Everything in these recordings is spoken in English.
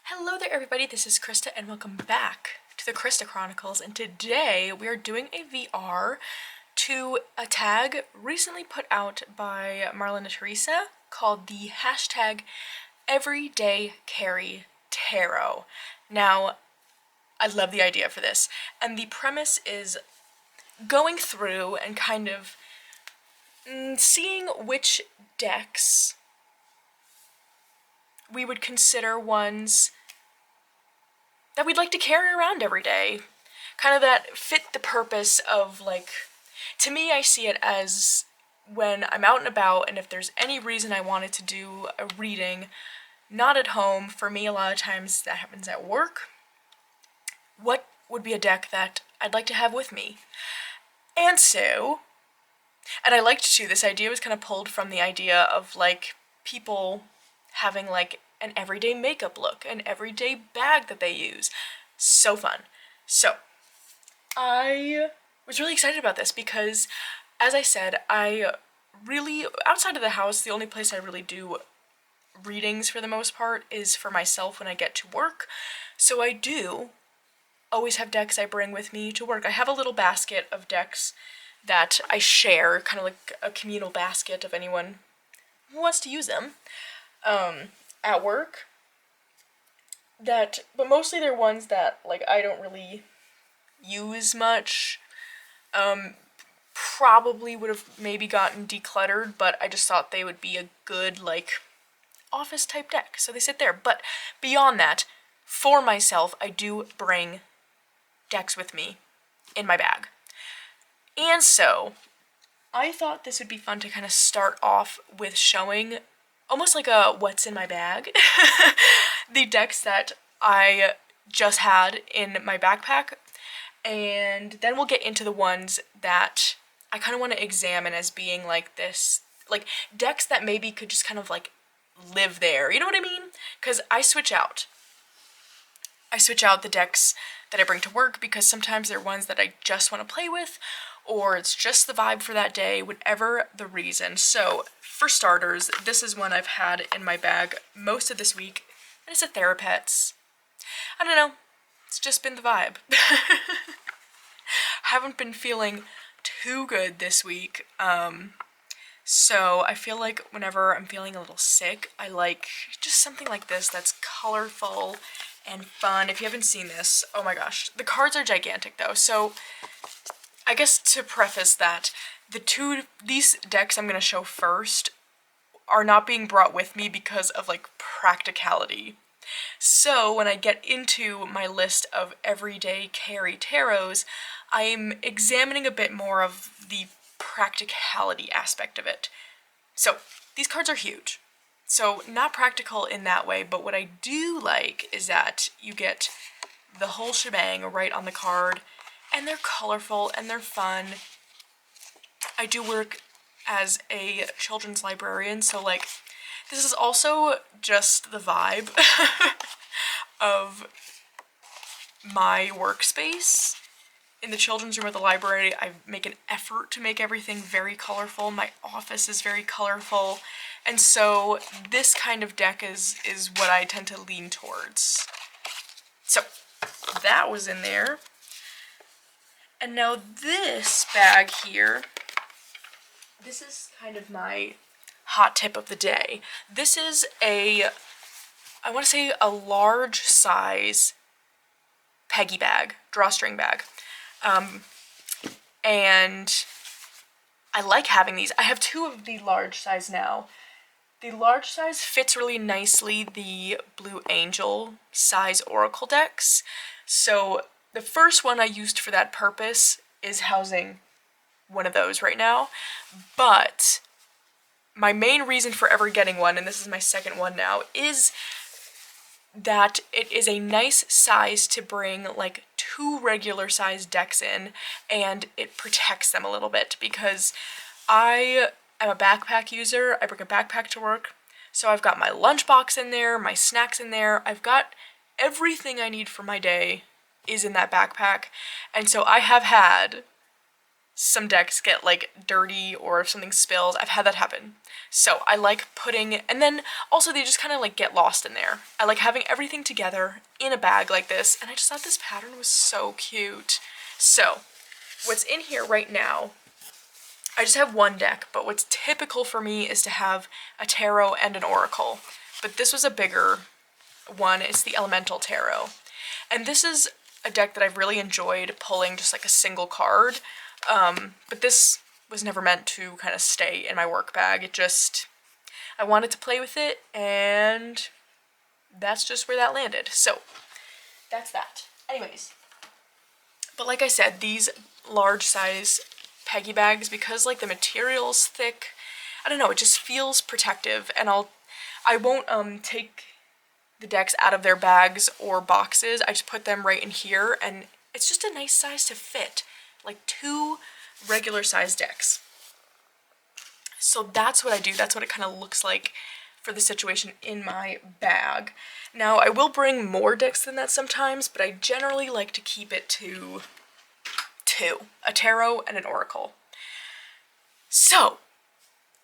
Hello there everybody, this is Krista and welcome back to the Krista Chronicles, and today we are doing a VR to a tag recently put out by Marlon and Teresa called the hashtag Everyday Carry Tarot. Now, I love the idea for this, and the premise is going through and kind of seeing which decks we would consider ones that we'd like to carry around every day. Kind of that fit the purpose of, like, to me I see it as when I'm out and about and if there's any reason I wanted to do a reading, not at home, for me a lot of times that happens at work, what would be a deck that I'd like to have with me? And I liked too, this idea was kind of pulled from the idea of like people having like an everyday makeup look, an everyday bag that they use. So fun. So I was really excited about this because, as I said, I really, outside of the house, the only place I really do readings for the most part is for myself when I get to work. So I do always have decks I bring with me to work. I have a little basket of decks that I share, kind of like a communal basket of anyone who wants to use them at work. But mostly they're ones that like I don't really use much. Probably would have maybe gotten decluttered, but I just thought they would be a good like office type deck, so they sit there. But beyond that, for myself, I do bring decks with me in my bag. And so I thought this would be fun to kind of start off with showing almost like a what's in my bag, the decks that I just had in my backpack, and then we'll get into the ones that I kind of want to examine as being like this, like decks that maybe could just kind of like live there, you know what I mean? Because I switch out the decks that I bring to work because sometimes they're ones that I just want to play with, or it's just the vibe for that day, whatever the reason. So, for starters, this is one I've had in my bag most of this week, and it's a Therapets. I don't know, it's just been the vibe. Haven't been feeling too good this week, so I feel like whenever I'm feeling a little sick, I like just something like this that's colorful and fun. If you haven't seen this, oh my gosh, the cards are gigantic though. So I guess to preface that, these decks I'm gonna show first are not being brought with me because of like practicality. So when I get into my list of everyday carry tarots, I'm examining a bit more of the practicality aspect of it. So these cards are huge. So not practical in that way, but what I do like is that you get the whole shebang right on the card, and they're colorful and they're fun. I do work as a children's librarian, so like this is also just the vibe of my workspace. In the children's room at the library, I make an effort to make everything very colorful. My office is very colorful. And so this kind of deck is what I tend to lean towards. So that was in there. And now this bag here, this is kind of my hot tip of the day. This is I want to say a large size Peggy Bag, drawstring bag. And I like having these. I have two of the large size now. The large size fits really nicely the Blue Angel size Oracle decks. So the first one I used for that purpose is housing one of those right now. But my main reason for ever getting one, and this is my second one now, is that it is a nice size to bring like two regular size decks in, and it protects them a little bit because I am a backpack user. I bring a backpack to work, so I've got my lunchbox in there, my snacks in there. I've got everything I need for my day is in that backpack, and so I have had some decks get like dirty or if something spills. I've had that happen. So I like putting, and then also they just kind of like get lost in there. I like having everything together in a bag like this, and I just thought this pattern was so cute. So what's in here right now, I just have one deck, but what's typical for me is to have a tarot and an oracle. But this was a bigger one. It's the Elemental Tarot. And this is a deck that I've really enjoyed pulling just like a single card. But this was never meant to kind of stay in my work bag. It just, I wanted to play with it, and that's just where that landed. So that's that. Anyways, but like I said, these large size Peggy bags, because like the material's thick, I don't know, it just feels protective, and I won't take the decks out of their bags or boxes. I just put them right in here, and it's just a nice size to fit, like 2 regular size decks. So that's what I do. That's what it kind of looks like for the situation in my bag. Now, I will bring more decks than that sometimes, but I generally like to keep it to 2, a tarot and an oracle. So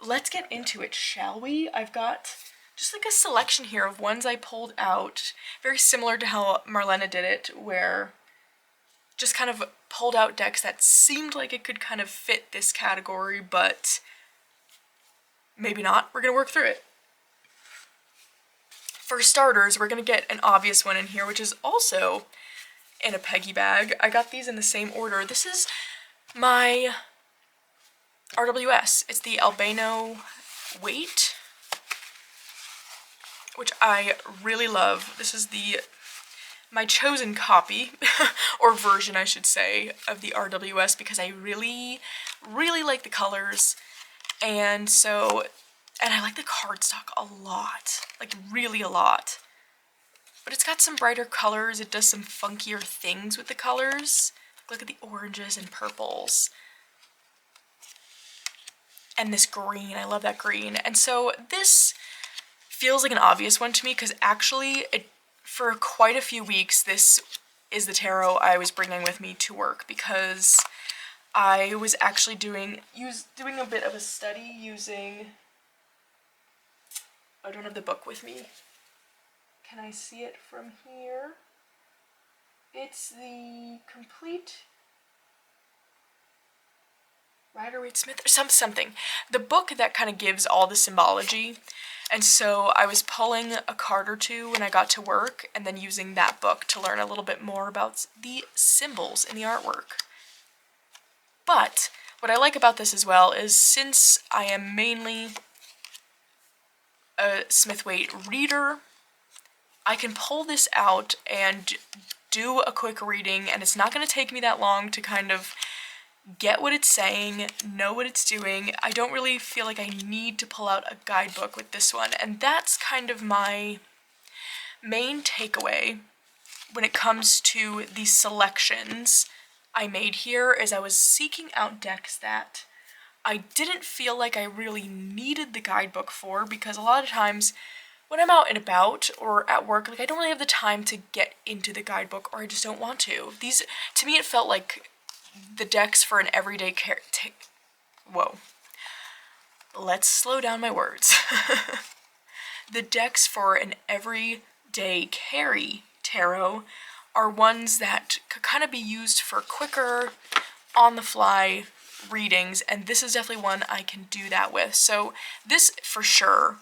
let's get into it, shall we? I've got just like a selection here of ones I pulled out, very similar to how Marlena did it, where just kind of pulled out decks that seemed like it could kind of fit this category, but maybe not. We're gonna work through it. For starters, we're gonna get an obvious one in here, which is also in a Peggy bag. I got these in the same order. This is my RWS. It's the Albano Waite, which I really love. This is my chosen copy, or version I should say, of the RWS, because I really, really like the colors, and I like the cardstock a lot, like really a lot. But it's got some brighter colors, it does some funkier things with the colors. Look at the oranges and purples. And this green, I love that green. And so this feels like an obvious one to me, because actually for quite a few weeks this is the tarot I was bringing with me to work, because I was actually doing a bit of a study using, I don't have the book with me. Can I see it from here? It's the complete Rider-Waite-Smith or something. The book that kind of gives all the symbology. And so I was pulling a card or two when I got to work, and then using that book to learn a little bit more about the symbols in the artwork. But what I like about this as well is, since I am mainly a Smith-Waite reader, I can pull this out and do a quick reading, and it's not going to take me that long to kind of get what it's saying, know what it's doing. I don't really feel like I need to pull out a guidebook with this one, and that's kind of my main takeaway when it comes to the selections I made here, is I was seeking out decks that I didn't feel like I really needed the guidebook for, because a lot of times when I'm out and about or at work, like I don't really have the time to get into the guidebook, or I just don't want to. These, to me, it felt like the decks for an everyday whoa. Let's slow down my words. The decks for an everyday carry tarot are ones that could kind of be used for quicker, on-the-fly readings, and this is definitely one I can do that with. So this for sure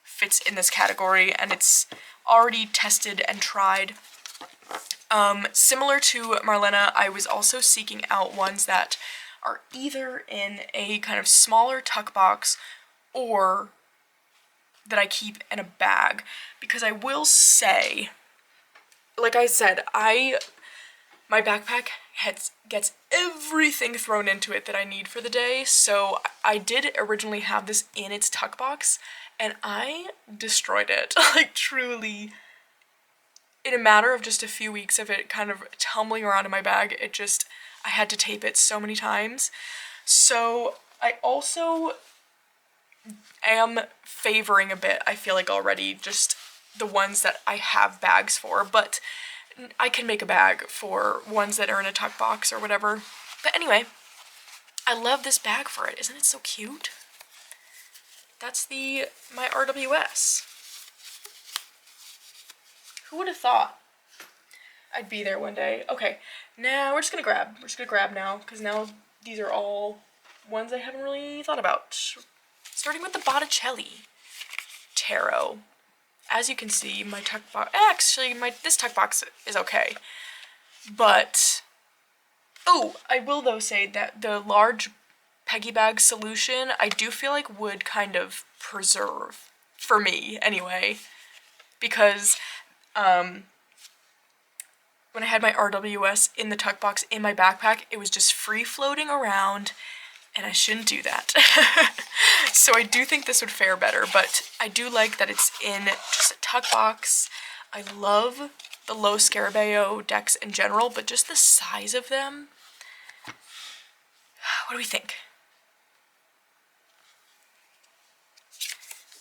fits in this category, and it's already tested and tried. Similar to Marlena, I was also seeking out ones that are either in a kind of smaller tuck box or that I keep in a bag, because I will say, like I said, my backpack gets everything thrown into it that I need for the day, so I did originally have this in its tuck box, and I destroyed it, like truly. In a matter of just a few weeks of it kind of tumbling around in my bag, I had to tape it so many times. So I also am favoring a bit, I feel like already, just the ones that I have bags for, but I can make a bag for ones that are in a tuck box or whatever. But anyway, I love this bag for it. Isn't it so cute? That's my RWS. Who would have thought I'd be there one day? Okay, now we're just gonna grab. We're just gonna grab now, because now these are all ones I haven't really thought about. Starting with the Botticelli Tarot. As you can see, my tuck box, actually, this tuck box is okay. But, oh, I will though say that the large Peggy Bag solution, I do feel like would kind of preserve, for me anyway, because when I had my RWS in the tuck box in my backpack, it was just free floating around, and I shouldn't do that. So I do think this would fare better, but I do like that it's in just a tuck box. I love the low Scarabeo decks in general, but just the size of them. What do we think?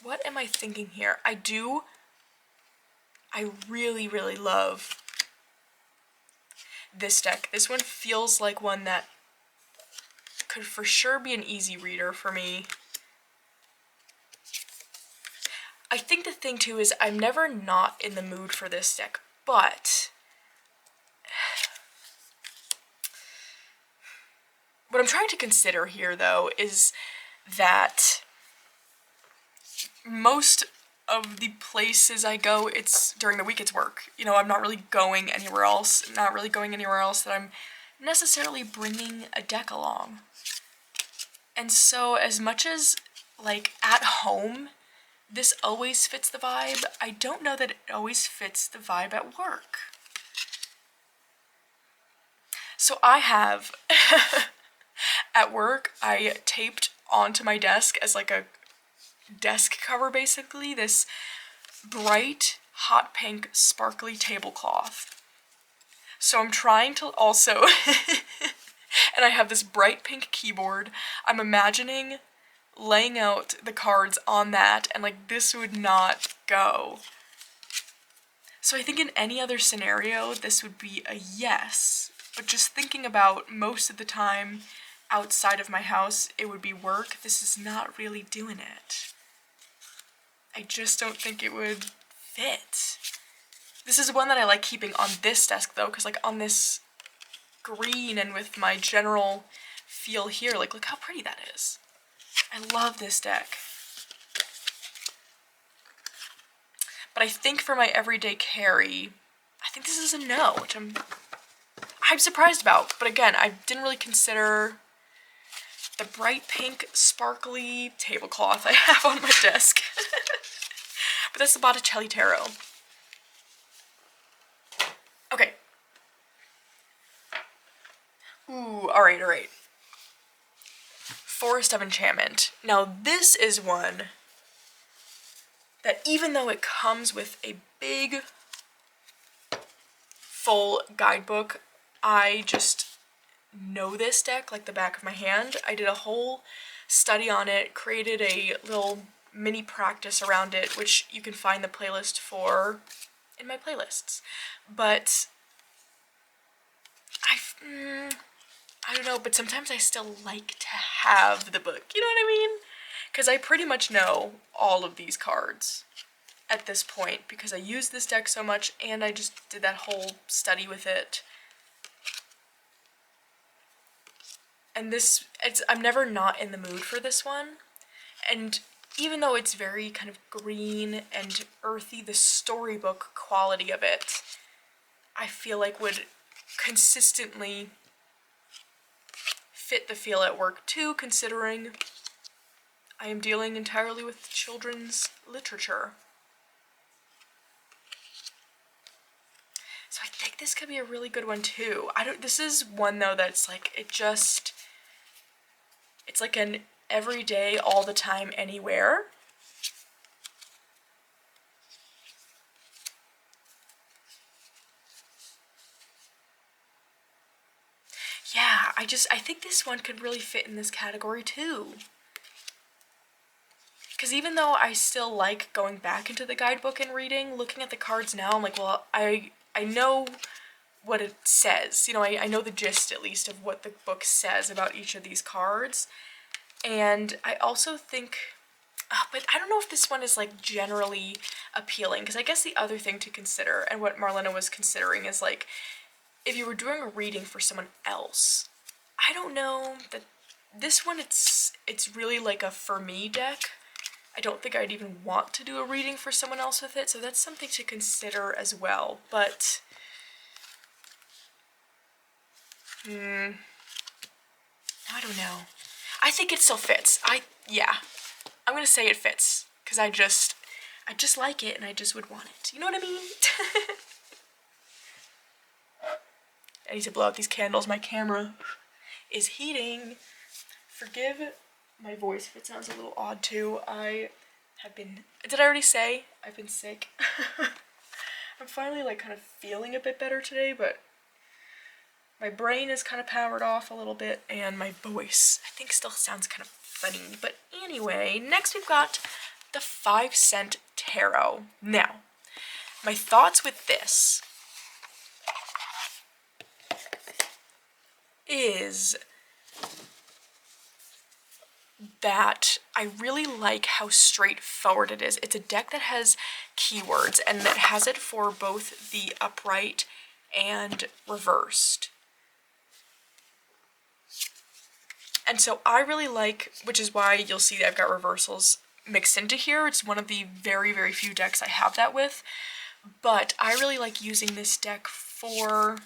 What am I thinking here? I really, really love this deck. This one feels like one that could for sure be an easy reader for me. I think the thing too is I'm never not in the mood for this deck, but what I'm trying to consider here though is that most of the places I go, it's during the week, it's work. You know, I'm not really going anywhere else, that I'm necessarily bringing a deck along. And so as much as, like, at home, this always fits the vibe, I don't know that it always fits the vibe at work. So I have, at work, I taped onto my desk as like a desk cover basically, this bright, hot pink, sparkly tablecloth. So I'm trying to also, and I have this bright pink keyboard. I'm imagining laying out the cards on that, and like this would not go. So I think in any other scenario, this would be a yes. But just thinking about most of the time outside of my house, it would be work. This is not really doing it. I just don't think it would fit. This is one that I like keeping on this desk though, because like on this green and with my general feel here, like look how pretty that is. I love this deck. But I think for my everyday carry, I think this is a no, which I'm surprised about. But again, I didn't really consider the bright pink sparkly tablecloth I have on my desk. But that's the Botticelli Tarot. Okay. Ooh, alright, alright. Forest of Enchantment. Now this is one that even though it comes with a big full guidebook, I just know this deck like the back of my hand. I did a whole study on it, created a little mini practice around it, which you can find the playlist for in my playlists. But I don't know, but sometimes I still like to have the book, you know what I mean? Because I pretty much know all of these cards at this point because I use this deck so much and I just did that whole study with it. And I'm never not in the mood for this one. And even though it's very kind of green and earthy, the storybook quality of it, I feel like would consistently fit the feel at work too, considering I am dealing entirely with children's literature. So I think this could be a really good one too. This is one though that's like, it's like an everyday, all the time, anywhere. Yeah, I think this one could really fit in this category too. Because even though I still like going back into the guidebook and reading, looking at the cards now, I'm like, well, I know what it says. You know, I know the gist, at least, of what the book says about each of these cards. And I also think, but I don't know if this one is like generally appealing, because I guess the other thing to consider, and what Marlena was considering, is like, if you were doing a reading for someone else, I don't know that this one, it's really like a for me deck. I don't think I'd even want to do a reading for someone else with it, so that's something to consider as well. But I don't know. I think it still fits. Yeah, I'm gonna say it fits, because I just like it, and I just would want it. You know what I mean? I need to blow out these candles. My camera is heating. Forgive my voice if it sounds a little odd too. Did I already say I've been sick? I'm finally like kind of feeling a bit better today, but my brain is kind of powered off a little bit, and my voice, I think, still sounds kind of funny. But anyway, next we've got the 5-cent tarot. Now, my thoughts with this is that I really like how straightforward it is. It's a deck that has keywords, and that has it for both the upright and reversed. And so I really like, which is why you'll see that I've got reversals mixed into here. It's one of the very, very few decks I have that with. But I really like using this deck for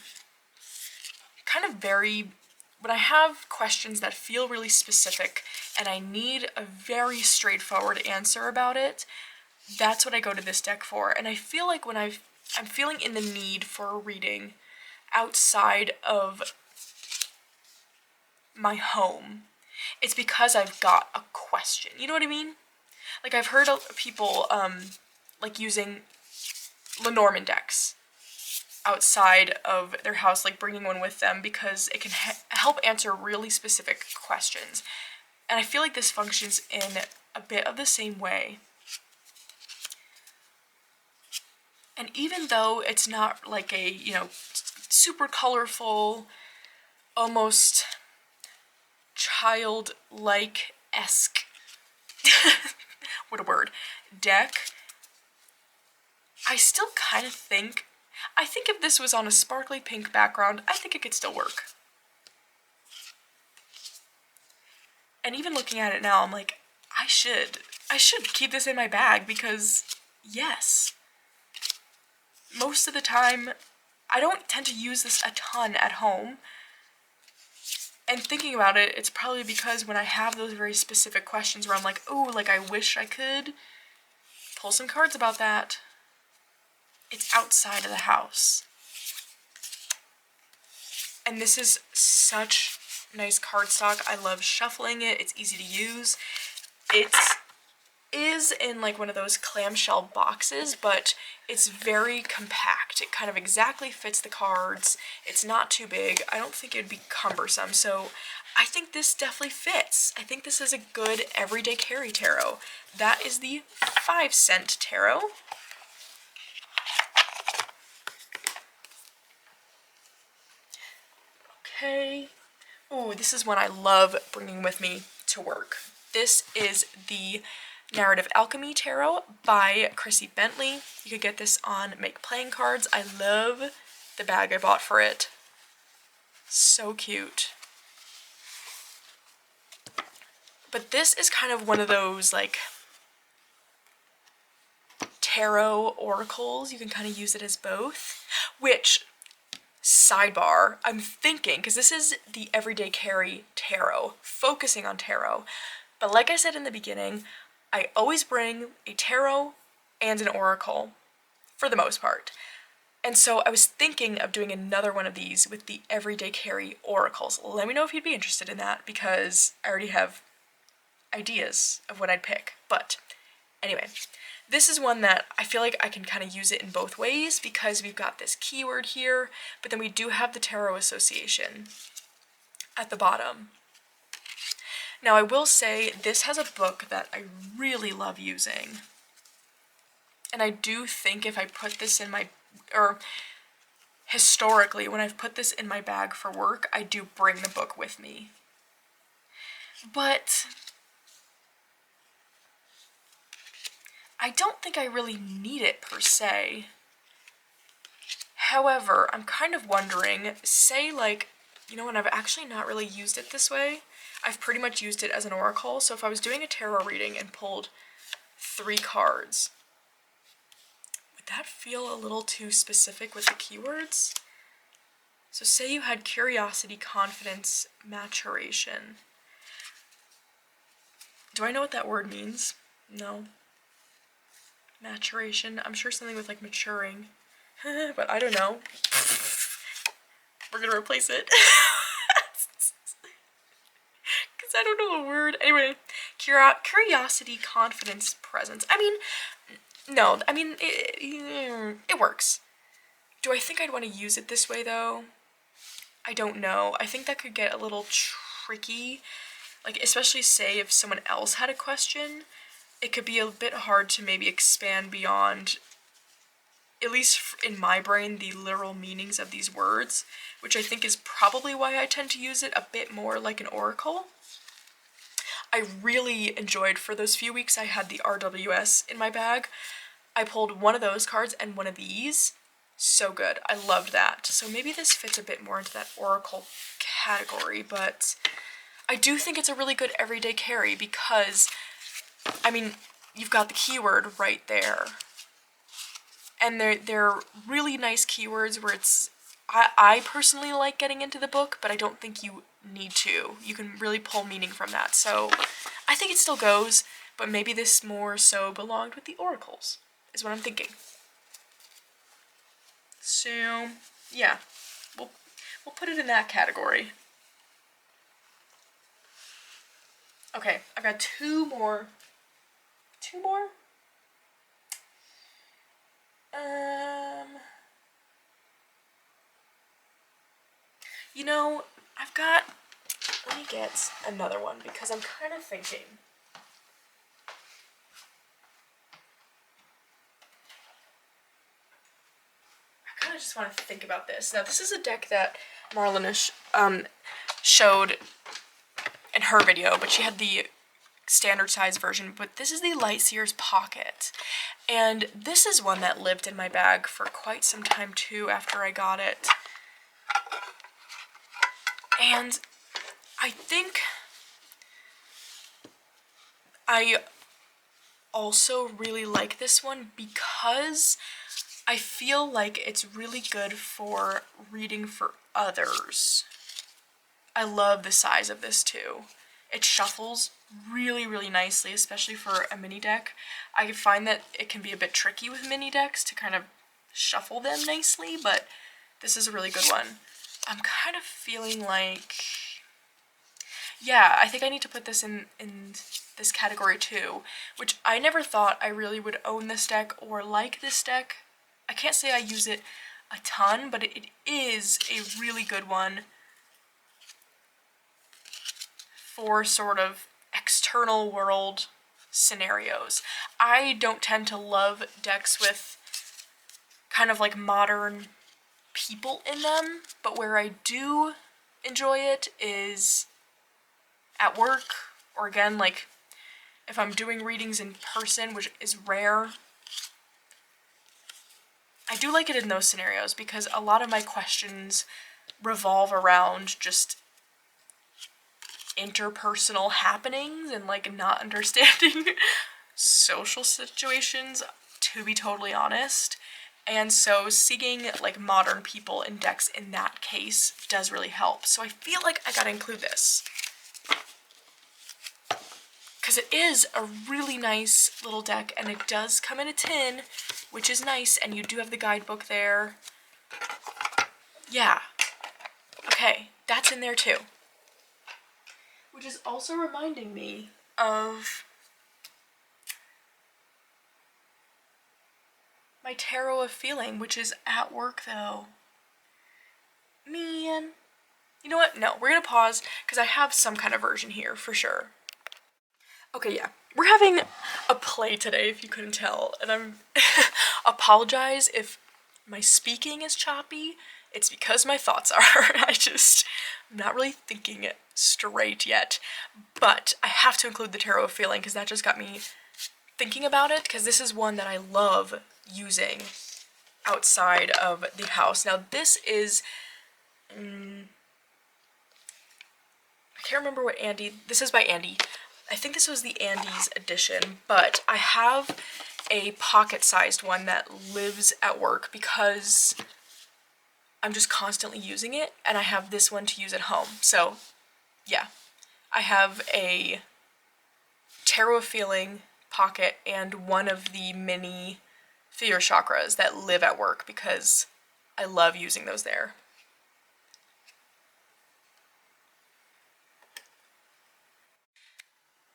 kind of when I have questions that feel really specific and I need a very straightforward answer about it, that's what I go to this deck for. And I feel like when I'm feeling in the need for a reading outside of my home, it's because I've got a question. You know what I mean? Like, I've heard of people like using Lenormand decks outside of their house, like bringing one with them, because it can help answer really specific questions. And I feel like this functions in a bit of the same way. And even though it's not like a, you know, super colorful, almost childlike-esque, what a word, deck, I still kind of think, if this was on a sparkly pink background, I think it could still work. And even looking at it now, I'm like, I should keep this in my bag, because yes, most of the time, I don't tend to use this a ton at home. And thinking about it, it's probably because when I have those very specific questions where I'm like, oh, like I wish I could pull some cards about that, it's outside of the house. And this is such nice cardstock. I love shuffling it. It's easy to use. It is in like one of those clamshell boxes, but it's very compact. It kind of exactly fits the cards. It's not too big. I don't think it would be cumbersome, so I think this definitely fits. I think this is a good everyday carry tarot. That is the 5-cent tarot. Okay. Ooh, this is one I love bringing with me to work. This is the Narrative Alchemy Tarot by Chrissy Bentley. You could get this on Make Playing Cards. I love the bag I bought for it. So cute. But this is kind of one of those like tarot oracles. You can kind of use it as both, which, sidebar, I'm thinking, because this is the Everyday Carry Tarot, focusing on tarot, but like I said in the beginning, I always bring a tarot and an oracle, for the most part. And so I was thinking of doing another one of these with the Everyday Carry oracles. Let me know if you'd be interested in that, because I already have ideas of what I'd pick. But anyway, this is one that I feel like I can kind of use it in both ways, because we've got this keyword here, but then we do have the tarot association at the bottom. Now, I will say this has a book that I really love using. And I do think if I put this in my, or historically, when I've put this in my bag for work, I do bring the book with me. But I don't think I really need it per se. However, I'm kind of wondering, say like, you know, when I've actually not really used it this way, I've pretty much used it as an oracle. So if I was doing a tarot reading and pulled 3 cards, would that feel a little too specific with the keywords? So say you had curiosity, confidence, maturation. Do I know what that word means? No. Maturation. I'm sure something with like maturing. But I don't know. We're gonna replace it. Because I don't know a word. Anyway, curiosity, confidence, presence. I mean, no. I mean, it works. Do I think I'd want to use it this way, though? I don't know. I think that could get a little tricky. Like, especially say if someone else had a question, it could be a bit hard to maybe expand beyond, at least in my brain, the literal meanings of these words, which I think is probably why I tend to use it a bit more like an oracle. I really enjoyed, for those few weeks I had the RWS in my bag, I pulled one of those cards and one of these. So good. I loved that. So maybe this fits a bit more into that oracle category, but I do think it's a really good everyday carry because, I mean, you've got the keyword right there. And they're really nice keywords where it's, I personally like getting into the book, but I don't think you need to. You can really pull meaning from that. So I think it still goes, but maybe this more so belonged with the oracles, is what I'm thinking. So, yeah, we'll put it in that category. Okay, I've got 2 more. 2 more? You know, let me get another one because I'm kind of thinking. I kind of just want to think about this. Now, this is a deck that Marlena showed in her video, but she had the standard size version, but this is the Light Seers Pocket. And this is one that lived in my bag for quite some time too after I got it. And I think I also really like this one because I feel like it's really good for reading for others. I love the size of this too. It shuffles really, really nicely, especially for a mini deck. I find that it can be a bit tricky with mini decks to kind of shuffle them nicely, but this is a really good one. I'm kind of feeling like, yeah, I think I need to put this in this category too, which I never thought I really would own this deck or like this deck. I can't say I use it a ton, but it is a really good one for sort of external world scenarios. I don't tend to love decks with kind of like modern people in them, but where I do enjoy it is at work, or again, like if I'm doing readings in person, which is rare. I do like it in those scenarios because a lot of my questions revolve around just interpersonal happenings and like not understanding social situations, to be totally honest. And so seeing like modern people in decks in that case does really help. So I feel like I gotta include this because it is a really nice little deck and it does come in a tin, which is nice, and you do have the guidebook there. Yeah. Okay, that's in there too. Which is also reminding me of my Tarot of Feeling, which is at work though. Man. You know what? No, we're gonna pause because I have some kind of version here for sure. Okay, yeah. We're having a play today, if you couldn't tell, and I'm apologize if my speaking is choppy. It's because my thoughts are. I'm not really thinking it straight yet. But I have to include the tarot of feeling because that just got me thinking about it, because this is one that I love using outside of the house. Now this is, I can't remember what this is by Andy. I think this was the Andy's edition, but I have a pocket-sized one that lives at work because I'm just constantly using it, and I have this one to use at home. So yeah, I have a Tarot of Feeling pocket and one of the mini fear chakras that live at work because I love using those there.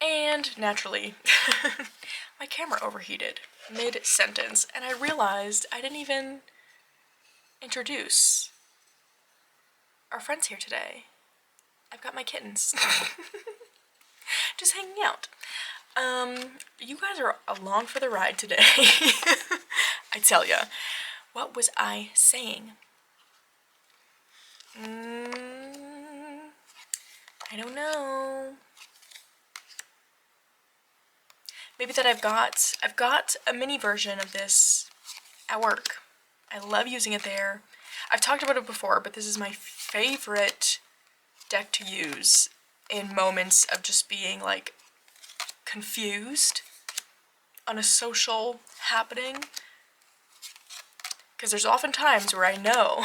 And naturally, my camera overheated mid-sentence, and I realized I didn't even introduce our friends here today. I've got my kittens. Just hanging out. You guys are along for the ride today. I tell ya. What was I saying? I don't know. Maybe that I've got a mini version of this at work. I love using it there. I've talked about it before, but this is my favorite deck to use in moments of just being like confused on a social happening. Because there's often times where I know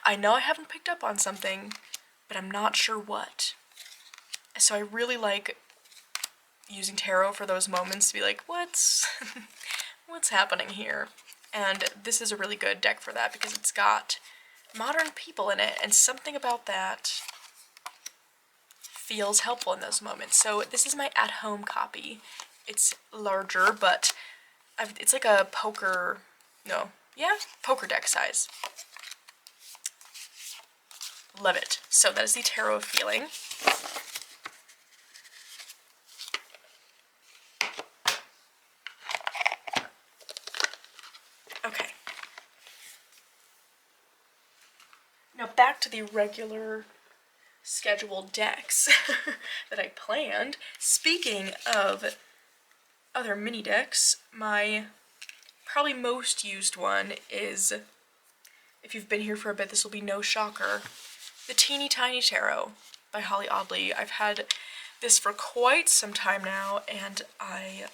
I haven't picked up on something, but I'm not sure what. So I really like using tarot for those moments to be like, what's happening here? And this is a really good deck for that because it's got modern people in it, and something about that feels helpful in those moments. So this is my at-home copy. It's larger, but it's like a poker deck size. Love it. So that is the Tarot of Feeling. Okay. Now back to the regular scheduled decks that I planned. Speaking of other mini decks, my probably most used one is, if you've been here for a bit, this will be no shocker, the Teeny Tiny Tarot by Holly Audley. I've had this for quite some time now, and I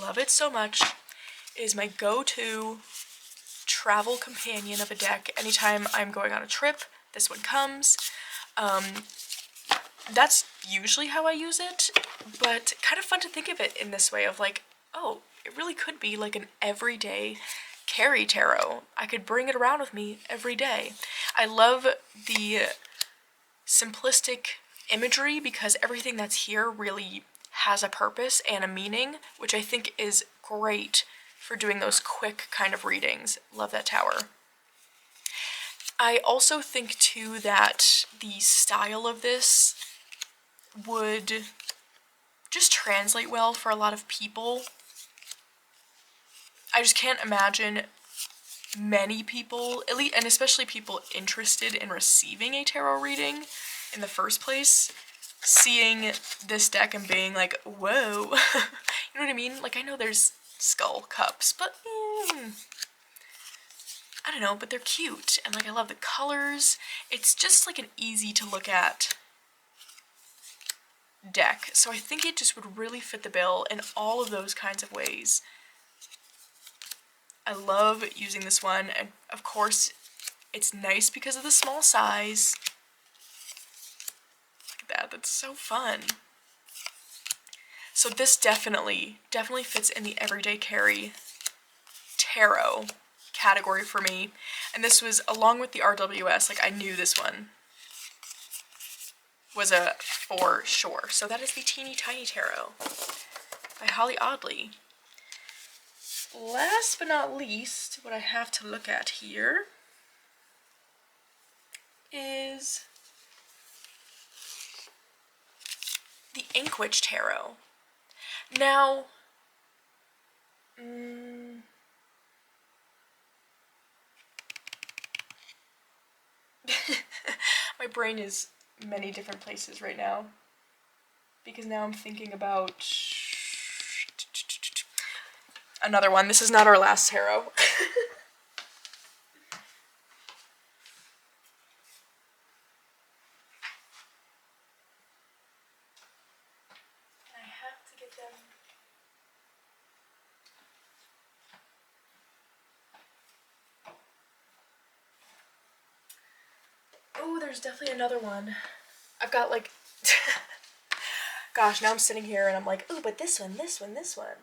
love it so much. It is my go-to travel companion of a deck. Anytime I'm going on a trip, this one comes. That's usually how I use it, but kind of fun to think of it in this way of like, oh, it really could be like an everyday carry tarot. I could bring it around with me every day. I love the simplistic imagery because everything that's here really has a purpose and a meaning, which I think is great for doing those quick kind of readings. Love that tower. I also think too that the style of this would just translate well for a lot of people. I just can't imagine many people, at least, and especially people interested in receiving a tarot reading in the first place, seeing this deck and being like, whoa. You know what I mean? Like, I know there's skull cups, but I don't know, but they're cute, and like I love the colors. It's just like an easy to look at deck, so I think it just would really fit the bill in all of those kinds of ways. I love using this one, and of course it's nice because of the small size. Look at that, that's so fun. So this definitely fits in the everyday carry tarot category for me, and this was along with the RWS, like I knew this one was a for sure. So that is the Teeny Tiny Tarot by Holly Audley. Last but not least, what I have to look at here is the Inkwitch Tarot. Now, brain is many different places right now. Because now I'm thinking about another one. This is not our last tarot. I have to get them. Oh, there's definitely another one. I've got like, gosh, now I'm sitting here and I'm like, oh, but this one, this one, this one.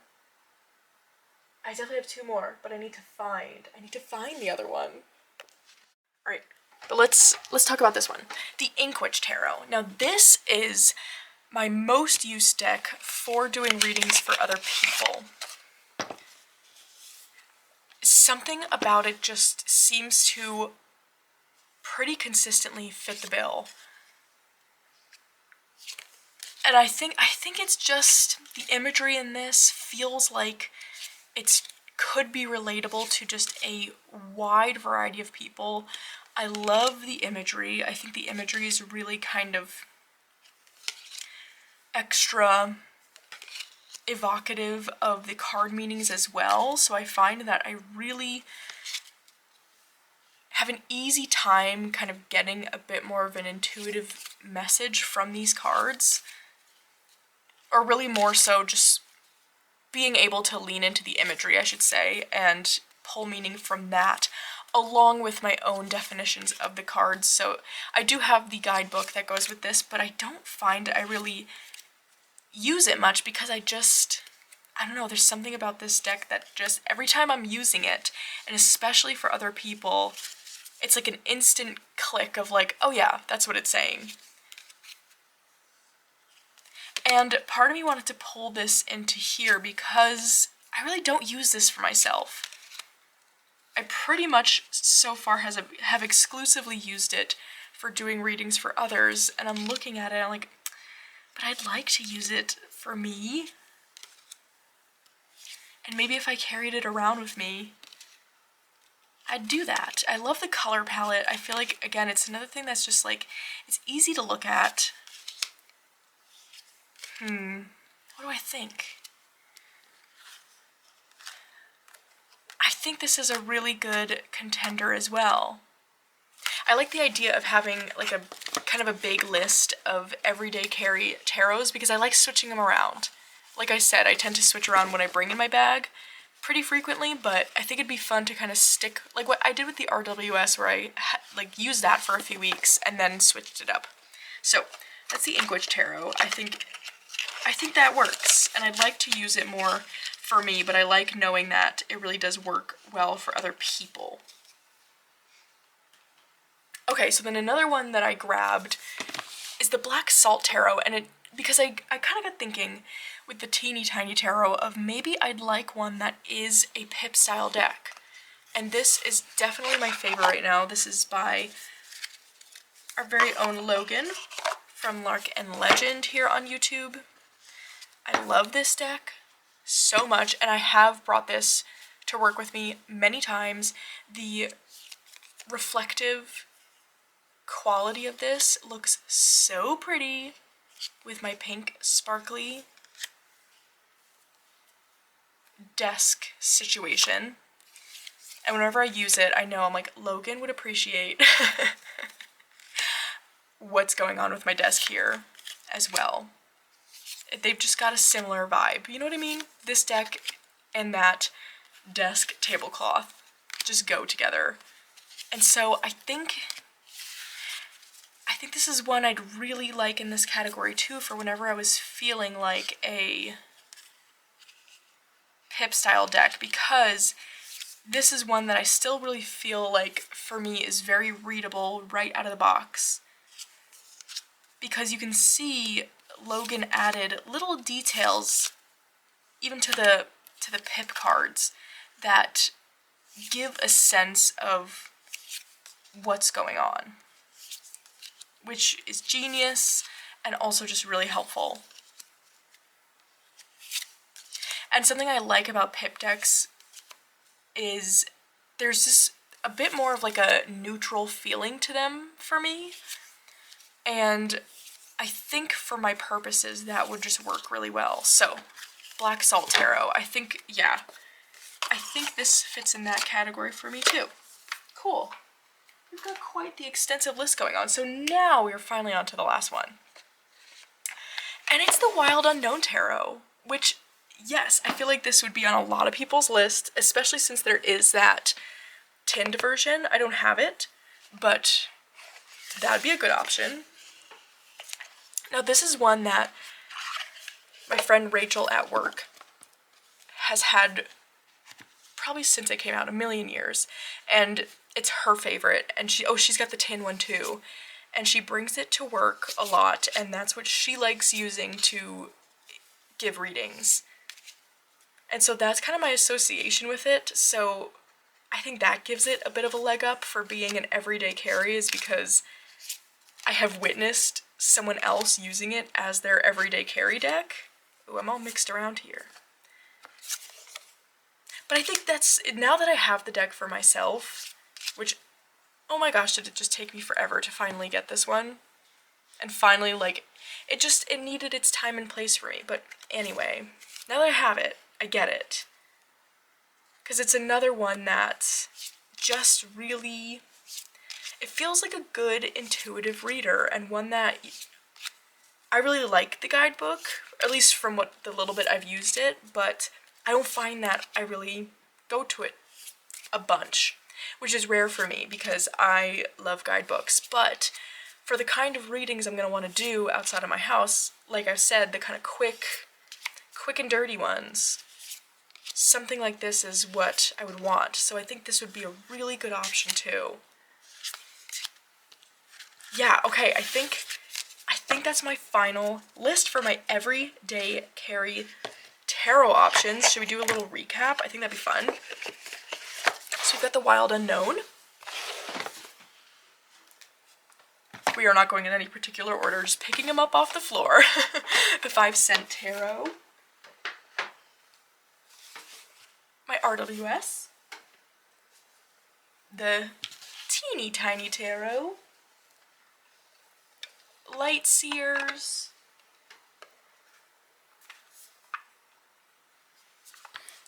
I definitely have two more, but I need to find the other one. All right, but let's talk about this one. The Ink Witch Tarot. Now this is my most used deck for doing readings for other people. Something about it just seems to pretty consistently fit the bill. And I think it's just the imagery in this feels like it could be relatable to just a wide variety of people. I love the imagery. I think the imagery is really kind of extra evocative of the card meanings as well. So I find that I really have an easy time kind of getting a bit more of an intuitive message from these cards. Or really more so just being able to lean into the imagery, I should say, and pull meaning from that, along with my own definitions of the cards. So I do have the guidebook that goes with this, but I don't find I really use it much because I don't know, there's something about this deck that just, every time I'm using it, and especially for other people, it's like an instant click of like, oh yeah, that's what it's saying. And part of me wanted to pull this into here because I really don't use this for myself. I pretty much so far have exclusively used it for doing readings for others, and I'm looking at it and I'm like, but I'd like to use it for me. And maybe if I carried it around with me, I'd do that. I love the color palette. I feel like, again, it's another thing that's just like, it's easy to look at. What do I think? I think this is a really good contender as well. I like the idea of having like a kind of a big list of everyday carry tarots because I like switching them around. Like I said, I tend to switch around what I bring in my bag pretty frequently, but I think it'd be fun to kind of stick, like what I did with the RWS where I like used that for a few weeks and then switched it up. So that's the Ink Witch Tarot. I think that works, and I'd like to use it more for me, but I like knowing that it really does work well for other people. Okay, so then another one that I grabbed is the Black Salt Tarot, and because I kind of got thinking with the teeny tiny tarot of maybe I'd like one that is a pip style deck. And this is definitely my favorite right now. This is by our very own Logan from Lark and Legend here on YouTube. I love this deck so much, and I have brought this to work with me many times. The reflective quality of this looks so pretty with my pink sparkly desk situation. And whenever I use it, I know I'm like, Logan would appreciate what's going on with my desk here as well. They've just got a similar vibe, you know what I mean? This deck and that desk tablecloth just go together. And so I think this is one I'd really like in this category too, for whenever I was feeling like a pip style deck, because this is one that I still really feel like for me is very readable right out of the box. Because you can see Logan added little details even to the pip cards that give a sense of what's going on, which is genius and also just really helpful. And something I like about pip decks is there's just a bit more of like a neutral feeling to them for me. And I think for my purposes that would just work really well. So, Black Salt Tarot. I think, yeah, I think this fits in that category for me too. Cool. We've got quite the extensive list going on. So now we're finally on to the last one. And it's the Wild Unknown Tarot, which, yes, I feel like this would be on a lot of people's list, especially since there is that tinned version. I don't have it, but that'd be a good option. Now this is one that my friend Rachel at work has had probably since it came out, a million years, and it's her favorite, and she's got the tin one too, and she brings it to work a lot, and that's what she likes using to give readings. And so that's kind of my association with it, so I think that gives it a bit of a leg up for being an everyday carry, is because I have witnessed someone else using it as their everyday carry deck. Ooh, I'm all mixed around here. But I think that's, now that I have the deck for myself, which, oh my gosh, did it just take me forever to finally get this one? And finally, like, it needed its time and place for me. But anyway, now that I have it, I get it. Because it's another one that just really, it feels like a good intuitive reader, and one that I really like the guidebook, at least from what the little bit I've used it, but I don't find that I really go to it a bunch, which is rare for me because I love guidebooks. But for the kind of readings I'm going to want to do outside of my house, like I've said, the kind of quick and dirty ones, something like this is what I would want. So I think this would be a really good option too. Yeah, okay, I think that's my final list for my everyday carry tarot options. Should we do a little recap? I think that'd be fun. So we've got the Wild Unknown. We are not going in any particular order, just picking them up off the floor. The 5-cent tarot. My RWS. The teeny tiny tarot. Light Seers.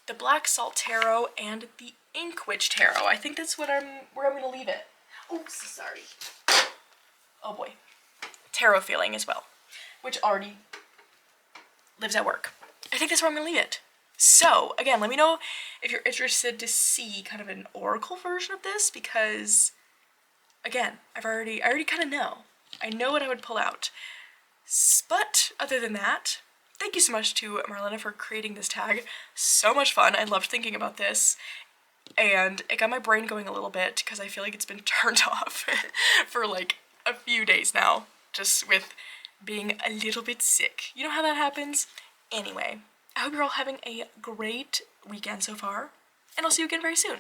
The Black Salt Tarot and the Ink Witch Tarot. I think that's where I'm gonna leave it. Oops, sorry. Oh boy. Tarot feeling as well, which already lives at work. I think that's where I'm gonna leave it. So again, let me know if you're interested to see kind of an oracle version of this, because again, I already kind of know. I know what I would pull out. But other than that, thank you so much to Marlena for creating this tag. So much fun. I loved thinking about this. And it got my brain going a little bit because I feel like it's been turned off for like a few days now, just with being a little bit sick. You know how that happens? Anyway, I hope you're all having a great weekend so far, and I'll see you again very soon.